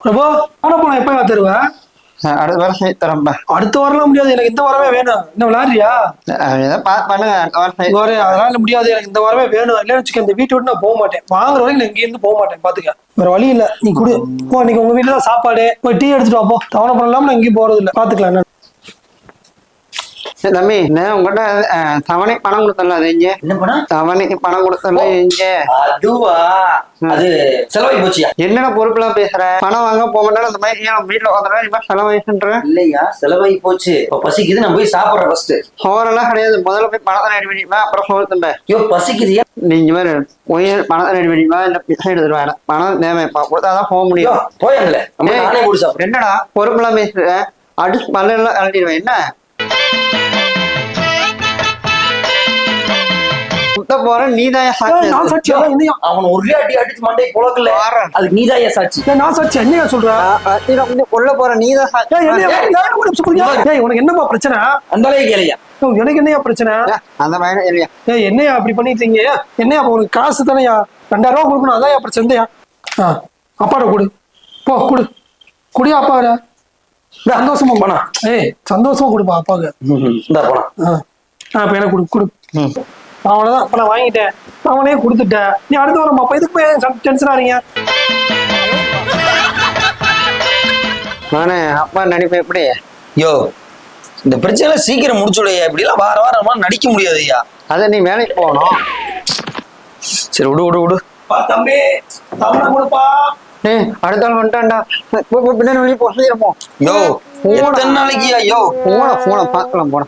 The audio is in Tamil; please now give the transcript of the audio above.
பிரபு ஆனா போனா எப்ப தருவேன்? அடுத்த வாரம் தரேன்பா. அடுத்த வாரம்லாம் முடியாது, எனக்கு இந்த வாரமே வேணும். என்ன விளையாடுறியா? பண்ணுங்க அடுத்த வாரம். அதனால முடியாது, எனக்கு இந்த வாரமே வேணும். இல்லைன்னு வச்சுக்க, இந்த வீட்டை விட்டு நான் போக மாட்டேன். வாங்குற வரைக்கும் நான் இங்கேருந்து போக மாட்டேன். பாத்துக்க, வேற வழி இல்ல. நீ குடு போ. இன்னைக்கு உங்க வீட்டுல தான் சாப்பாடு. போய் டீ எடுத்துட்டு வா போ. தவணை பண்ணலாம நான் எங்கேயும் போறது இல்லை. பாத்துக்கலாம். தம்பி உங்கள்கிட்ட தவணை பணம் கொடுத்தல, அது இங்க என்ன பணம்? தவணைக்கு பணம் கொடுத்தல இங்க. அதுவா? அது செலவாகி போச்சியா? என்னடா பொறுப்புலாம் பேசுற? பணம் வாங்க போக மாட்டாலும் அந்த மாதிரி வீட்டுல உட்காந்துறேன். நீ செலவாயின்ற இல்லையா? செலவாகி போச்சு. இப்ப பசிக்குது, நான் போய் சாப்பிடுறேன். ஃபர்ஸ்ட் சோறெல்லாம் கிடையாது. முதல்ல போய் பணத்தை ரெடி பண்ணிப்பா, அப்புறம் சோறு தம்பி. ஐயோ பசிக்குதுயா. நீங்க மாதிரி போய் பணத்தை ரெடி பண்ணிப்பா, இல்ல பிசை எடுத்துருவாங்க. பணம் தேவைப்பா, கொடுத்தாதான் போக முடியும். போயாங்களே, நானே கூட சாப்பிடுறேன். என்னடா பொறுப்புலாம் பேசுற? அடிச்சு பல்லெல்லாம் கழட்டிடுவேன். என்ன போறேன்? நீதான் சாட்சி. அவன் ஒரே அடி அடிச்சு மண்டை புழக்கல. அதுக்கு நீதான் சாட்சி. நான் சாட்சி. என்னையா சொல்றேன்? கொல்ல போற நீதான் சாட்சி. உனக்கு என்னப்பா பிரச்சனை? அந்த அளவுக்கு கேளையா? எனக்கு என்னையா பிரச்சனை? அந்த மாதிரி இல்லையா? என்னையா அப்படி பண்ணிட்டீங்க? என்னையா உனக்கு காசு தானேயா? 2000 ரூபா கொடுக்கணும். அதான் பிரச்சனையா? அப்பாட கொடு, போ கொடு. குடியா அப்பா? சந்தோஷமா போனா. சந்தோஷமா கொடுப்பா அப்பாவுக்கு. இந்த போனா. இப்ப எனக்கு கொடு கொடு. அவ்வளவுதான். அப்ப நான் வாங்கிட்டேன், அவனே கொடுத்துட்டேன். நீ அடுத்து வரமா? அப்ப இதுக்கு போய் டென்ஷன் ஆறீங்க? நானே அப்பா நடிப்பேன். எப்படி யோ, இந்த பிரச்சனை சீக்கிரம் முடிச்சுடையா? இப்படி எல்லாம் வார வாரம் நடிக்க முடியாது ஐயா. அத நீ வேலைக்கு போகணும். சரி விடு விடு விடு. தம்பி தவணை கொடுப்பா. அடுத்த ஆள் வந்துட்டான்டா. பின்னாடி வெளியே போகிறோம். யோ எத்தனை நாளைக்கு? யோ போன பார்க்கலாம் போன.